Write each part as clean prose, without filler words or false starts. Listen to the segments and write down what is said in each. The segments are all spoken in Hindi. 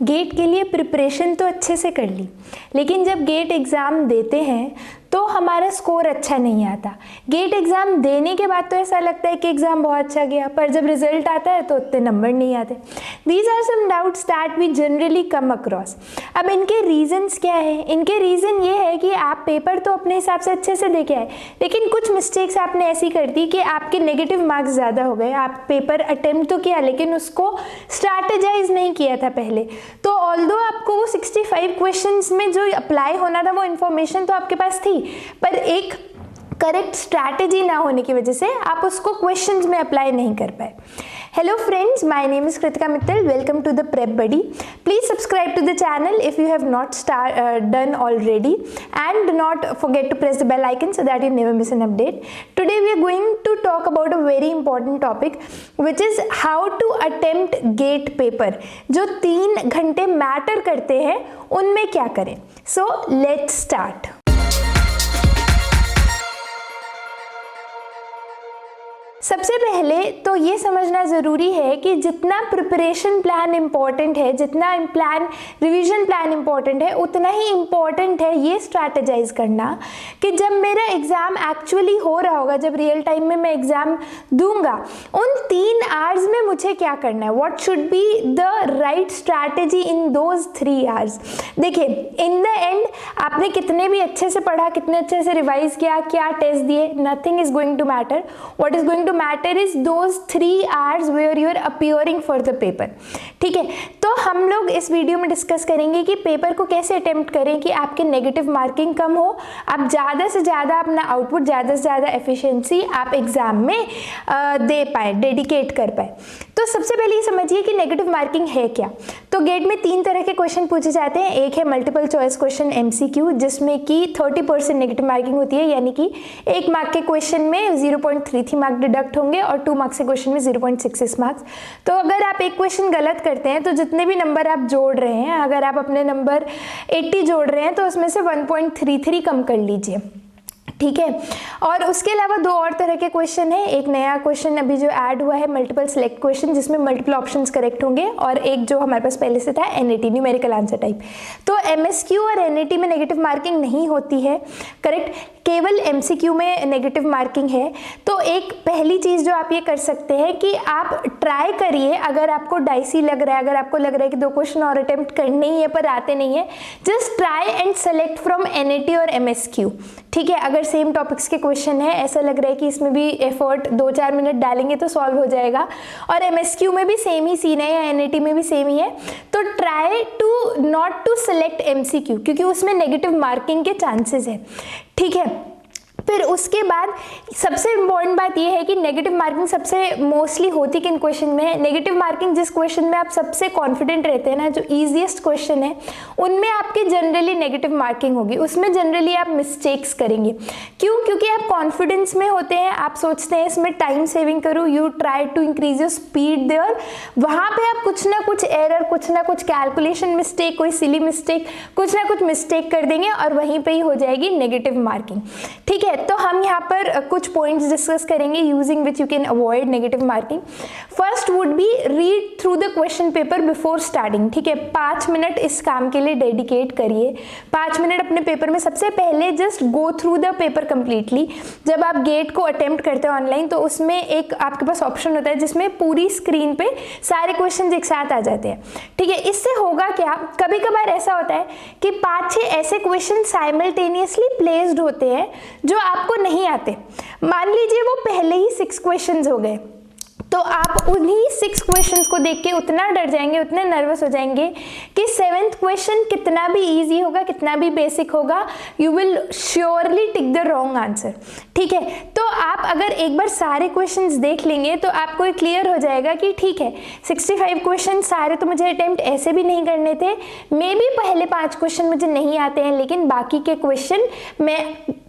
गेट के लिए प्रिपरेशन तो अच्छे से कर ली, लेकिन जब गेट एग्ज़ाम देते हैं तो हमारा स्कोर अच्छा नहीं आता। गेट एग्ज़ाम देने के बाद तो ऐसा लगता है कि एग्ज़ाम बहुत अच्छा गया, पर जब रिजल्ट आता है तो उतने नंबर नहीं आते। These are some doubts that we generally come across. अब इनके रीजंस क्या है? इनके रीज़न ये है कि आप पेपर तो अपने हिसाब से अच्छे से दे के आए, लेकिन कुछ मिस्टेक्स आपने ऐसी कर दी कि आपके नेगेटिव मार्क्स ज़्यादा हो गए। आप पेपर अटेम्प्ट तो किया लेकिन उसको स्ट्रैटेजाइज नहीं किया था पहले, तो ऑल्दो आपको वो 65 क्वेश्चंस में जो अप्लाई होना था वो इन्फॉर्मेशन तो आपके पास थी, पर एक करेक्ट स्ट्रैटेजी ना होने की वजह से आप उसको क्वेश्चंस में अप्लाई नहीं कर पाए। Hello friends, my name is Kritika Mittal. Welcome to the Prep Buddy. Please subscribe to the channel if you have not done already, and do not forget to press the bell icon so that you never miss an update. Today we are going to talk about a very important topic, which is how to attempt GATE paper. जो 3 घंटे मैटर करते हैं उनमें क्या करें. So let's start. सबसे पहले तो ये समझना ज़रूरी है कि जितना प्रिपरेशन प्लान इम्पॉर्टेंट है, जितना रिवीजन प्लान इम्पॉर्टेंट है, उतना ही इम्पॉर्टेंट है ये स्ट्रैटेजाइज करना कि जब मेरा एग्ज़ाम एक्चुअली हो रहा होगा, जब रियल टाइम में मैं एग्ज़ाम दूंगा, उन 3 आवर्स में मुझे क्या करना है. What should be the right strategy in those 3 hours. देखिए, इन द एंड आपने कितने भी अच्छे से पढ़ा, कितने अच्छे से रिवाइज किया, क्या टेस्ट दिए, nothing is going to matter. What is going to matter is those 3 hours where you are appearing for the paper. ठीक है, तो हम लोग इस वीडियो में डिस्कस करेंगे कि पेपर को कैसे अटेम्प्ट करें कि आपके नेगेटिव मार्किंग कम हो, आप ज़्यादा से ज़्यादा अपना आउटपुट, ज़्यादा से ज़्यादा एफिशिएंसी आप एग्जाम में दे पाए, डेडिकेट कर पाए. तो सबसे पहले ये समझिए कि नेगेटिव मार्किंग है क्या. तो गेट में 3 तरह के क्वेश्चन पूछे जाते हैं. एक है मल्टीपल चॉइस क्वेश्चन MCQ, जिसमें कि 30% नेगेटिव मार्किंग होती है, यानी कि 1 मार्क के क्वेश्चन में 0.33 मार्क डिडक्ट होंगे और 2 मार्क्स के क्वेश्चन में 0.66 मार्क्स. तो अगर आप एक क्वेश्चन गलत करते हैं तो जितने भी नंबर आप जोड़ रहे हैं, अगर आप अपने नंबर 80 जोड़ रहे हैं तो उसमें से 1.33 कम कर लीजिए. ठीक है, और उसके अलावा 2 और तरह के क्वेश्चन है. एक नया क्वेश्चन अभी जो ऐड हुआ है, मल्टीपल सेलेक्ट क्वेश्चन, जिसमें मल्टीपल ऑप्शंस करेक्ट होंगे, और एक जो हमारे पास पहले से था NAT, न्यूमेरिकल आंसर टाइप. तो MSQ और NAT में नेगेटिव मार्किंग नहीं होती है, करेक्ट, केवल MCQ में नेगेटिव मार्किंग है. तो एक पहली चीज़ जो आप ये कर सकते हैं कि आप ट्राई करिए, अगर आपको डाइसी लग रहा है, अगर आपको लग रहा है कि 2 क्वेश्चन और अटेम्प्ट करने ही है पर आते नहीं है, just try and select from NAT और MSQ. ठीक है, अगर सेम टॉपिक्स के क्वेश्चन है, ऐसा लग रहा है कि इसमें भी एफर्ट 2-4 मिनट डालेंगे तो सॉल्व हो जाएगा, और MSQ में भी सेम ही सीन है या NAT में भी सेम ही है, तो try to not to select MCQ, क्योंकि उसमें नेगेटिव मार्किंग के चांसेस है. ठीक है, फिर उसके बाद सबसे इम्पॉर्टेंट बात यह है कि नेगेटिव मार्किंग सबसे मोस्टली होती किन क्वेश्चन में है. नेगेटिव मार्किंग जिस क्वेश्चन में आप सबसे कॉन्फिडेंट रहते हैं ना, जो ईजीएस्ट क्वेश्चन है, उनमें आपके जनरली नेगेटिव मार्किंग होगी. उसमें जनरली आप मिस्टेक्स करेंगे. क्यों? क्योंकि आप कॉन्फिडेंस में होते हैं, आप सोचते हैं इसमें टाइम सेविंग करूँ, you try to increase your speed there. वहाँ पर आप कुछ ना कुछ एरर, कुछ ना कुछ कैलकुलेशन मिस्टेक, कोई सिली मिस्टेक, कुछ ना कुछ मिस्टेक कर देंगे और वहीं पर ही हो जाएगी नेगेटिव मार्किंग. ठीक है, तो हम यहाँ पर कुछ पॉइंट्स डिस्कस करेंगे using which you can avoid negative marking. First would be read through the question paper before starting. ठीक है, 5 मिनट इस काम के लिए डेडिकेट करिए. 5 मिनट अपने पेपर में सबसे पहले just go through the paper completely. जब आप गेट को अटेम्प्ट करते हैं ऑनलाइन, तो उसमें एक आपके पास ऑप्शन होता है जिसमें पूरी स्क्रीन पे सारे क्वेश्चन एक साथ आ जाते हैं. ठीक है, इससे होगा क्या, कभी कभार ऐसा होता है कि 5-6 ऐसे क्वेश्चन साइमल्टेनियसली प्लेस्ड होते हैं जो आपको नहीं आते. मान लीजिए वो पहले ही 6 क्वेश्चंस हो गए, तो आप उन्हीं 6 क्वेश्चंस को देख के उतना डर जाएंगे, उतने नर्वस हो जाएंगे कि 7th क्वेश्चन कितना भी इजी होगा, कितना भी बेसिक होगा, you will surely tick the wrong answer. ठीक है, तो आप अगर एक बार सारे क्वेश्चंस देख लेंगे तो आपको क्लियर हो जाएगा कि ठीक है, 65 क्वेश्चन सारे तो मुझे अटेम्प्ट ऐसे भी नहीं करने थे, मे बी पहले 5 क्वेश्चन मुझे नहीं आते हैं, लेकिन बाकी के क्वेश्चन मैं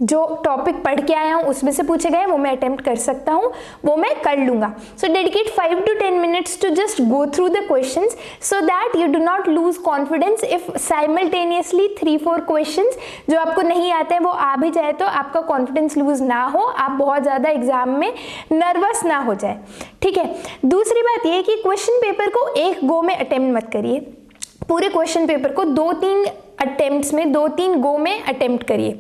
जो टॉपिक पढ़ के आया हूँ उसमें से पूछे गए, वो मैं अटेम्प्ट कर सकता हूँ, वो मैं कर लूँगा. सो dedicate 5 to 10 minutes to just go through the questions so that you do not lose confidence if simultaneously 3-4 questions जो आपको नहीं आते हैं वो आ भी जाए, तो आपका कॉन्फिडेंस लूज ना हो, आप बहुत ज़्यादा एग्जाम में नर्वस ना हो जाए. ठीक है, दूसरी बात ये है कि क्वेश्चन पेपर को एक गो में अटेम्प्ट मत करिए. पूरे क्वेश्चन पेपर को 2-3 अटेम्प्ट्स में, 2-3 गो में अटेम्प्ट करिए,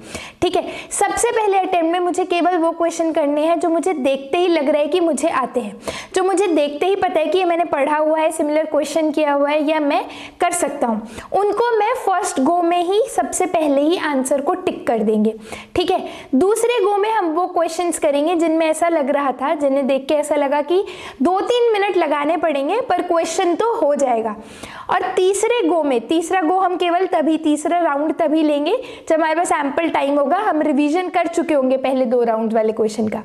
ठीक है। सबसे पहले अटेम्प्ट में मुझे केवल वो क्वेश्चन करने हैं जो मुझे देखते ही लग रहा है कि मुझे आते हैं, जो मुझे देखते ही पता है कि ये मैंने पढ़ा हुआ है, सिमिलर क्वेश्चन किया हुआ है या मैं कर सकता हूँ, उनको मैं फर्स्ट गो में ही सबसे पहले ही आंसर को टिक कर देंगे, ठीक है। दूसरे गो में हम वो क्वेश्चंस करेंगे जिनमें ऐसा लग रहा था, जिन्हें देख के ऐसा लगा कि 2-3 मिनट लगाने पड़ेंगे पर क्वेश्चन तो हो जाएगा। और तीसरे गो में, तीसरा गो हम केवल तभी, तीसरा राउंड तभी लेंगे जब हमारे पास एम्पल टाइम होगा, हम रिवीजन कर चुके होंगे पहले 2 राउंड वाले क्वेश्चन का।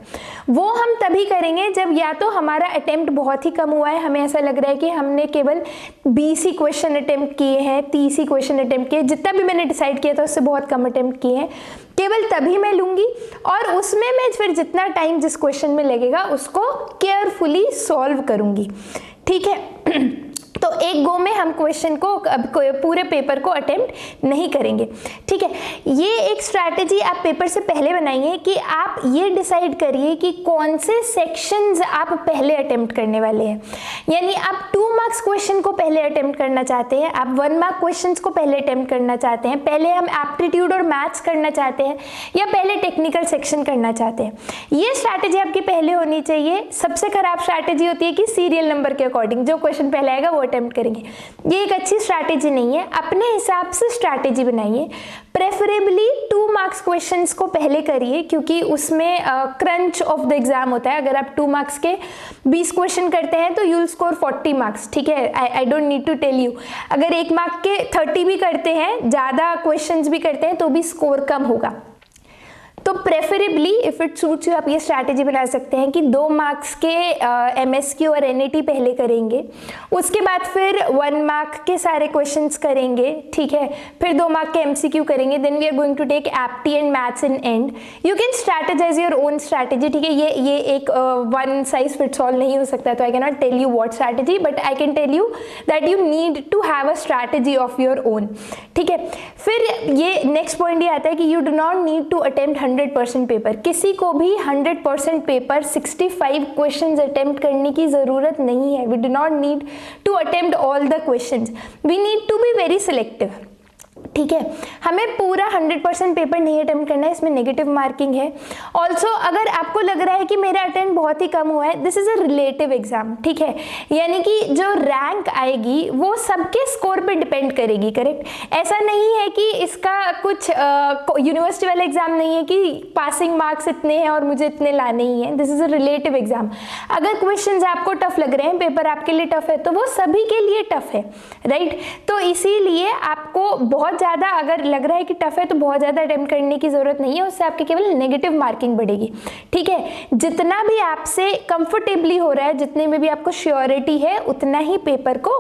वो हम तभी करेंगे जब या तो हमारा अटेम्प्ट बहुत ही कम हुआ है, हमें ऐसा लग रहा है कि हमने केवल 20 ही क्वेश्चन अटेम्प्ट किए हैं, 30 ही क्वेश्चन अटेम्प्ट किए, जितना भी मैंने डिसाइड किया था उससे बहुत कम अटेम्प्ट किए हैं, केवल तभी मैं लूंगी और उसमें मैं फिर जितना टाइम जिस क्वेश्चन में लगेगा उसको केयरफुली सॉल्व करूंगी, ठीक है। तो एक गो में हम क्वेश्चन को पूरे पेपर को अटेम्प्ट नहीं करेंगे, ठीक है। ये एक स्ट्रैटेजी आप पेपर से पहले बनाइए कि आप ये डिसाइड करिए कि कौन से सेक्शंस आप पहले अटेम्प्ट करने वाले हैं। यानी आप 2 मार्क्स क्वेश्चन को पहले अटेम्प्ट करना चाहते हैं, आप 1 मार्क क्वेश्चंस को पहले अटेम्प्ट करना चाहते हैं, पहले हम एप्टीट्यूड और मैथ्स करना चाहते हैं या पहले टेक्निकल सेक्शन करना चाहते हैं। ये स्ट्रैटेजी आपकी पहले होनी चाहिए। सबसे खराब स्ट्रैटेजी होती है कि सीरियल नंबर के अकॉर्डिंग जो क्वेश्चन पहले आएगा वो अटेम्प्ट करेंगे। ये एक अच्छी स्ट्रैटेजी नहीं है, अपने हिसाब से स्ट्रैटेजी बनाइए। प्रेफरेबली 2 मार्क्स क्वेश्चंस को पहले करिए क्योंकि उसमें क्रंच ऑफ द एग्जाम होता है। अगर आप 2 मार्क्स के 20 क्वेश्चन करते हैं तो यूल स्कोर 40 मार्क्स, ठीक है। I don't need to tell you, अगर 1 मार्क के 30 भी करते हैं, ज़्यादा क्वेश्चंस भी करते हैं तो भी स्कोर कम होगा। तो preferably if it suits you आप ये स्ट्रैटेजी बना सकते हैं कि 2 मार्क्स के MSQ और NAT पहले करेंगे, उसके बाद फिर 1 मार्क के सारे क्वेश्चंस करेंगे, ठीक है, फिर 2 मार्क के MCQ करेंगे, then we are going to take apti and maths in end. You can strategize your own strategy, ठीक है। ये एक वन साइज फिट्स ऑल नहीं हो सकता, तो I can not tell you what strategy, but I can tell you that you need to have a strategy of your own, ठीक है। फिर ये नेक्स्ट पॉइंट ये आता है कि you do not need to attempt 100% paper. किसी को भी 100% पेपर 65 क्वेश्चंस अटेम्प्ट करने की ज़रूरत नहीं है। We do not need to attempt all the questions, we need to be very selective, ठीक है। हमें पूरा 100% पेपर नहीं अटेम्प्ट करना है, इसमें नेगेटिव मार्किंग है। ऑल्सो अगर आपको लग रहा है कि मेरा अटेम्प्ट बहुत ही कम हुआ है, this is a relative exam, ठीक है। यानी कि जो रैंक आएगी वो सबके स्कोर पे डिपेंड करेगी, करेक्ट। ऐसा नहीं है कि इसका कुछ यूनिवर्सिटी वाला एग्जाम नहीं है कि पासिंग मार्क्स इतने हैं और मुझे इतने लाने ही हैं। This is a relative exam. अगर क्वेश्चंस आपको टफ लग रहे हैं, पेपर आपके लिए टफ है, तो वो सभी के लिए टफ है, राइट। तो इसीलिए आपको बहुत ज़्यादा अगर लग रहा है कि टफ है तो बहुत ज़्यादा अटेम्प्ट करने की ज़रूरत नहीं है, उससे आपकी केवल नेगेटिव मार्किंग बढ़ेगी, ठीक है। जितना भी आपसे कंफर्टेबली हो रहा है, जितने में भी आपको श्योरिटी है, उतना ही पेपर को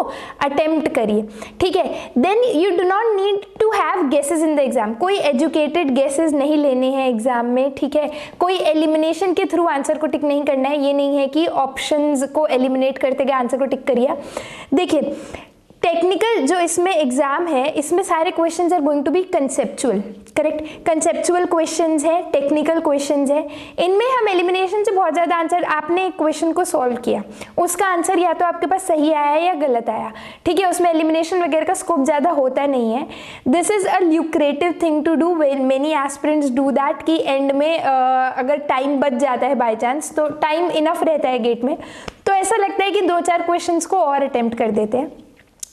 अटेम्प्ट करिए, ठीक है। Then you do not need to have guesses in the exam. कोई एजुकेटेड गेसेस नहीं लेने हैं एग्जाम में, ठीक है। कोई एलिमिनेशन के थ्रू आंसर को टिक नहीं करना है। ये नहीं है कि ऑप्शंस को एलिमिनेट करते गए आंसर को टिक करिए। देखिए टेक्निकल जो इसमें एग्जाम है, इसमें सारे questions are going to be conceptual, correct. Conceptual questions है, टेक्निकल क्वेश्चंस है। इनमें हम एलिमिनेशन से बहुत ज़्यादा आंसर, आपने एक क्वेश्चन को सॉल्व किया, उसका आंसर या तो आपके पास सही आया या गलत आया, ठीक है। उसमें एलिमिनेशन वगैरह का स्कोप ज़्यादा होता नहीं है। This is a lucrative thing to do, many aspirants do that, कि एंड में अगर टाइम बच जाता है बाई चांस, तो टाइम इनफ रहता है गेट में, तो ऐसा लगता है कि 2-4 क्वेश्चंस को और अटेम्प्ट कर देते हैं।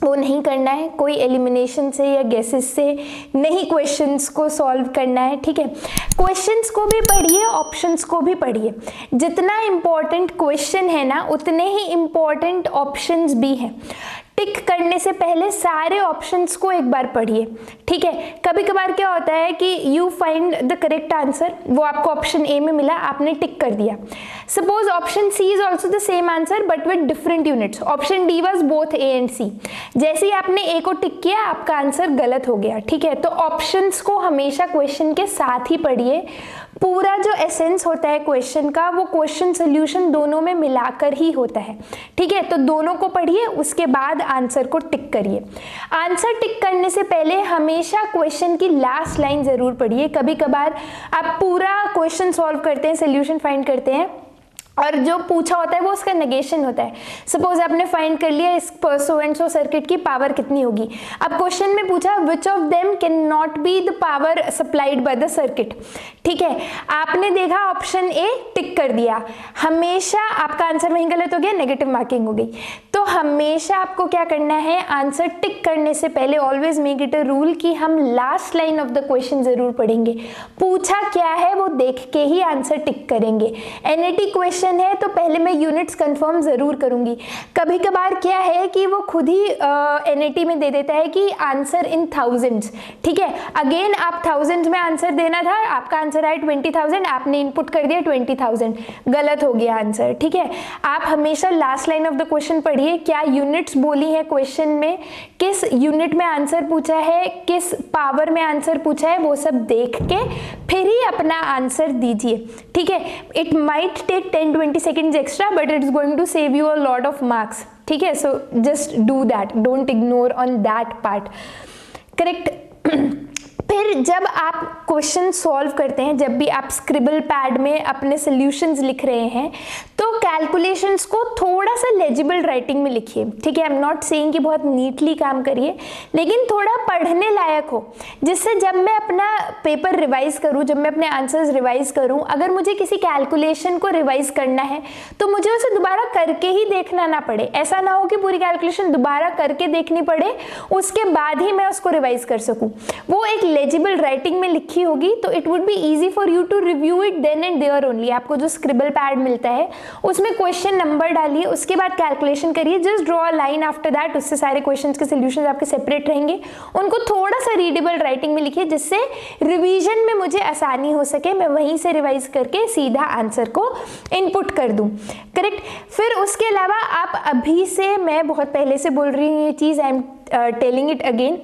वो नहीं करना है, कोई एलिमिनेशन से या गेसेस से नहीं क्वेश्चंस को सॉल्व करना है, ठीक है। क्वेश्चंस को भी पढ़िए, ऑप्शंस को भी पढ़िए। जितना इम्पोर्टेंट क्वेश्चन है ना, उतने ही इम्पोर्टेंट ऑप्शंस भी हैं। टिक करने से पहले सारे ऑप्शंस को एक बार पढ़िए, ठीक है। कभी कभार क्या होता है कि you find the correct answer, वो आपको ऑप्शन ए में मिला, आपने टिक कर दिया। Suppose option C is also the same answer but with different units. Option D was both A and C. जैसे ही आपने ए को टिक किया, आपका आंसर गलत हो गया, ठीक है। तो ऑप्शंस को हमेशा क्वेश्चन के साथ ही पढ़िए। पूरा जो एसेंस होता है क्वेश्चन का, वो क्वेश्चन सोल्यूशन दोनों में मिलाकर ही होता है, ठीक है। तो दोनों को पढ़िए, उसके बाद आंसर को टिक करिए। आंसर टिक करने से पहले हमेशा क्वेश्चन की लास्ट लाइन जरूर पढ़िए। कभी कभार आप पूरा क्वेश्चन सॉल्व करते हैं, सोल्यूशन फाइंड करते हैं, और जो पूछा होता है वो उसका नेगेशन होता है। सपोज आपने फाइंड कर लिया इस सो एंड सो सर्किट की पावर कितनी होगी। अब क्वेश्चन में पूछा which of them can not be the power supplied by the circuit. ठीक है, आपने देखा ऑप्शन ए, टिक कर दिया, हमेशा आपका आंसर वहीं गलत हो गया, नेगेटिव मार्किंग हो गई। तो हमेशा आपको क्या करना है, आंसर टिक करने से पहले always make it a rule कि हम last line of the question जरूर पढ़ेंगे, पूछा क्या है वो देख के ही आंसर टिक करेंगे। एनईटी क्वेश्चन है तो पहले मैं यूनिट्स कंफर्म जरूर करूंगी। कभी कभार क्या है कि वो खुद ही एनईटी में दे देता है कि आंसर इन थाउजेंड्स। ठीक है, अगेन आप थाउजेंड्स में आंसर देना था, आपका आंसर आया 20,000, आपने इनपुट कर दिया 20,000, गलत हो गया आंसर। ठीक है, आप हमेशा last line of the question पढ़िए, क्या यूनिट्स बोली है क्वेश्चन में, किस यूनिट में आंसर पूछा है, किस पावर में आंसर पूछा है, वो सब देख के फिर ही अपना आंसर दीजिए। ठीक है, it might take 10-20 seconds extra but it's going to save you a lot of marks. ठीक है, so just do that, don't ignore on that part. Correct. फिर जब आप क्वेश्चन सॉल्व करते हैं, जब भी आप स्क्रिबल पैड में अपने सॉल्यूशंस लिख रहे हैं तो कैलकुलेशंस को थोड़ा सा लेजिबल राइटिंग में लिखिए। ठीक है, आई एम नॉट सेइंग कि बहुत नीटली काम करिए, लेकिन थोड़ा पढ़ने लायक हो, जिससे जब मैं अपना पेपर रिवाइज करूं, जब मैं अपने आंसर्स रिवाइज करूं, अगर मुझे किसी कैलकुलेशन को रिवाइज करना है तो मुझे उसे दोबारा करके ही देखना ना पड़े। ऐसा ना हो कि पूरी कैलकुलेशन दोबारा करके देखनी पड़े, उसके बाद ही मैं उसको रिवाइज कर सकूं। वो एक लेजिबल राइटिंग में लिखी होगी तो it would be easy for you to review it then and there only. आपको जो स्क्रिबल पैड मिलता है उसमें क्वेश्चन नंबर डालिए, उसके बाद कैलकुलेशन करिए, just draw a line after that, उससे सारे क्वेश्चंस के सॉल्यूशंस आपके सेपरेट रहेंगे। उनको थोड़ा सा रीडेबल राइटिंग में लिखिए जिससे रिवीजन में मुझे आसानी हो सके, मैं वहीं से रिवाइज करके सीधा आंसर को इनपुट कर दूं। करेक्ट। फिर उसके अलावा आप अभी से, मैं बहुत पहले से बोल रही हूँ ये चीज़, I am telling it again,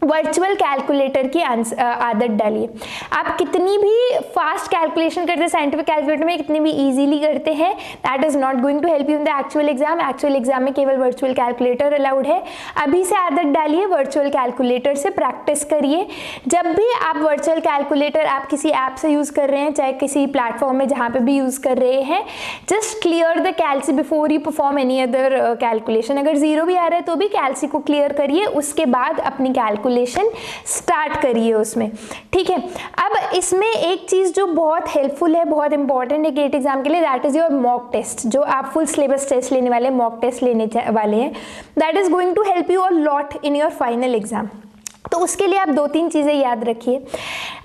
virtual calculator की आदत डालिए। आप कितनी भी फास्ट कैलकुलेशन करते हैं साइंटिफिक कैलकुलेटर में, कितनी भी इजीली करते हैं, that is not going to help you in the actual exam. Actual exam में केवल वर्चुअल कैलकुलेटर अलाउड है। अभी से आदत डालिए, वर्चुअल कैलकुलेटर से प्रैक्टिस करिए। जब भी आप वर्चुअल कैलकुलेटर आप किसी ऐप से यूज़ कर रहे हैं, चाहे किसी प्लेटफॉर्म में जहाँ पे भी यूज़ कर रहे हैं, just clear the calci before you perform any other calculation. अगर जीरो भी आ रहा है तो भी कैल्सी को क्लियर करिए, उसके बाद अपनी कैलकुलेशन स्टार्ट करिए उसमें। ठीक है, अब इसमें एक चीज जो बहुत हेल्पफुल है, बहुत इंपॉर्टेंट है गेट एग्जाम के लिए, that is your mock test. जो आप फुल सिलेबस टेस्ट लेने वाले, मॉक टेस्ट लेने वाले हैं, that is going to help you a lot in your final exam. तो उसके लिए आप 2-3 चीज़ें याद रखिए।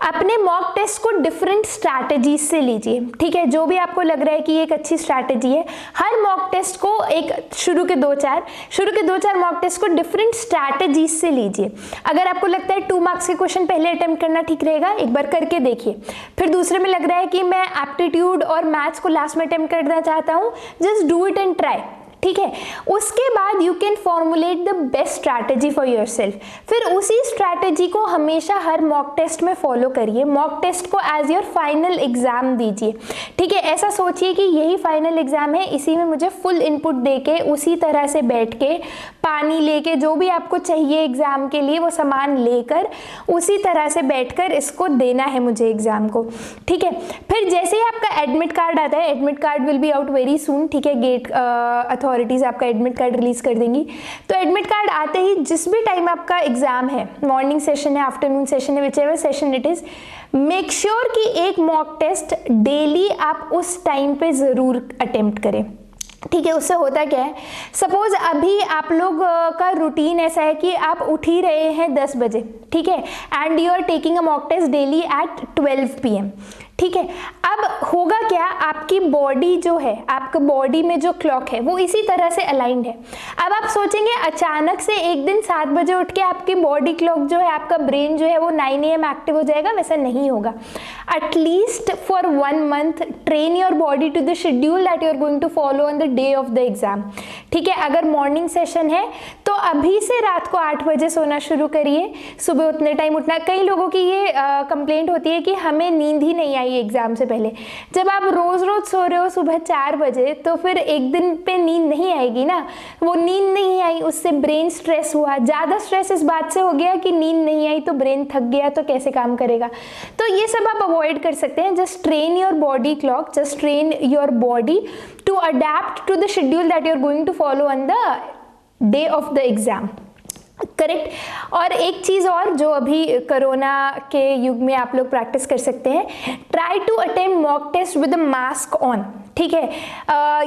अपने मॉक टेस्ट को डिफरेंट स्ट्रैटेजीज से लीजिए। ठीक है, जो भी आपको लग रहा है कि एक अच्छी स्ट्रैटेजी है, हर मॉक टेस्ट को एक शुरू के 2-4 मॉक टेस्ट को डिफरेंट स्ट्रैटेजीज से लीजिए। अगर आपको लगता है 2 मार्क्स के क्वेश्चन पहले अटेम्प्ट करना ठीक रहेगा, एक बार करके देखिए। फिर दूसरे में लग रहा है कि मैं एप्टीट्यूड और मैथ्स को लास्ट में अटेम्प्ट करना चाहता हूँ, just do it and try. ठीक है, उसके बाद you can formulate the best strategy for yourself. फिर उसी स्ट्रैटेजी को हमेशा हर मॉक टेस्ट में फॉलो करिए। मॉक टेस्ट को एज योर फाइनल एग्जाम दीजिए। ठीक है, ऐसा सोचिए कि यही फाइनल एग्जाम है, इसी में मुझे फुल इनपुट देके, उसी तरह से बैठ के, पानी लेके, जो भी आपको चाहिए एग्जाम के लिए वो सामान लेकर, उसी तरह से बैठकर इसको देना है मुझे एग्जाम को। ठीक है, फिर जैसे ही आपका एडमिट कार्ड आता है, admit card will be out very soon. ठीक है, गेट अथॉरिटीज आपका एडमिट कार्ड रिलीज कर देंगी। तो एडमिट कार्ड आते ही जिस भी टाइम आपका एग्जाम है, मॉर्निंग सेशन है, आफ्टरनून सेशन है, which ever session it is, make sure कि एक मॉक टेस्ट डेली आप उस टाइम पे जरूर अटेम्प्ट करें। ठीक है, उससे होता क्या है, सपोज अभी आप लोग का रूटीन ऐसा है कि आप उठ ही रहे हैं 10 बजे, ठीक है, and you are taking a mock test daily at 12 PM। ठीक है, अब होगा क्या, आपकी बॉडी जो है, आपके बॉडी में जो क्लॉक है वो इसी तरह से अलाइंड है। अब आप सोचेंगे अचानक से एक दिन 7 बजे उठ के आपकी बॉडी क्लॉक जो है, आपका ब्रेन जो है वो 9 AM एक्टिव हो जाएगा, वैसा नहीं होगा। At least for 1 month train your body to the schedule that you are going to follow on the day of the exam. ठीक है, अगर मॉर्निंग सेशन है तो अभी से रात को 8 बजे सोना शुरू करिए, सुबह उतने टाइम उठना। कई लोगों की ये कंप्लेंट होती है कि हमें नींद ही नहीं आई एग्ज़ाम से पहले। जब आप रोज़ रोज़ सो रहे हो सुबह 4 बजे तो फिर एक दिन पे नींद नहीं आएगी ना। वो नींद नहीं आई, उससे ब्रेन स्ट्रेस हुआ, ज़्यादा स्ट्रेस इस बात से हो गया कि नींद नहीं आई तो ब्रेन थक गया, तो कैसे काम करेगा। तो ये सब आप अवॉइड कर सकते हैं। Just train your body clock, just train your body to adapt to the schedule that you are going to follow on the day of the exam, correct. और एक चीज़ और जो अभी कोरोना के युग में आप लोग प्रैक्टिस कर सकते हैं, try to attempt mock test with a mask on, ठीक है।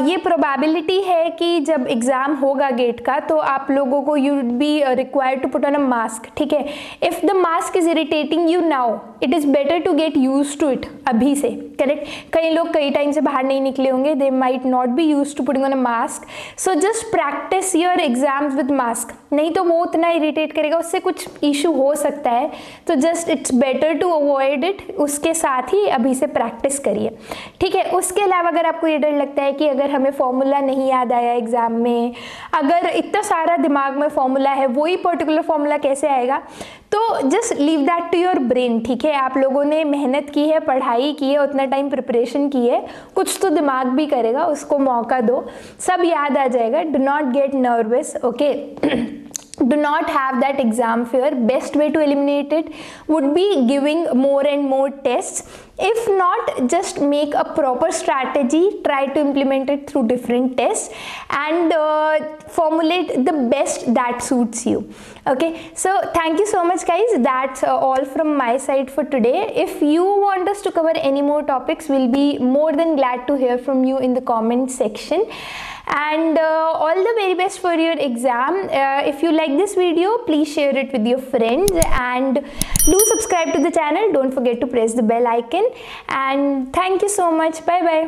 ये प्रोबेबिलिटी है कि जब एग्ज़ाम होगा गेट का तो आप लोगों को you would be required to put on a mask, ठीक है। If the mask is irritating you now, it is better to get used to it अभी से, करेक्ट। कई लोग कई टाइम से बाहर नहीं निकले होंगे, they might not be used to putting on a mask, so just practice your exams with mask. नहीं तो वो उतना इरिटेट करेगा, उससे कुछ इशू हो सकता है, तो just it's better to avoid it. उसके साथ ही अभी से प्रैक्टिस करिए, ठीक है। उसके अलावा अगर आपको ये डर लगता है कि अगर हमें फॉर्मूला नहीं याद आया एग्जाम में, अगर इतना सारा दिमाग में फॉर्मूला है, वही पर्टिकुलर फॉर्मूला कैसे आएगा, तो just leave that to your brain, ठीक है। आप लोगों ने मेहनत की है, पढ़ाई की है, उतना टाइम प्रिपरेशन की है, कुछ तो दिमाग भी करेगा, उसको मौका दो, सब याद आ जाएगा। Do not gate nervous, okay. Do not have that exam fear. Best way to eliminate it would be giving more and more tests. If not, just make a proper strategy, try to implement it through different tests and formulate the best that suits you. Okay, so thank you so much guys. That's all from my side for today. If you want us to cover any more topics, we'll be more than glad to hear from you in the comment section. And all the very best for your exam. If you like this video, please share it with your friends and do subscribe to the channel. Don't forget to press the bell icon, and thank you so much. Bye bye.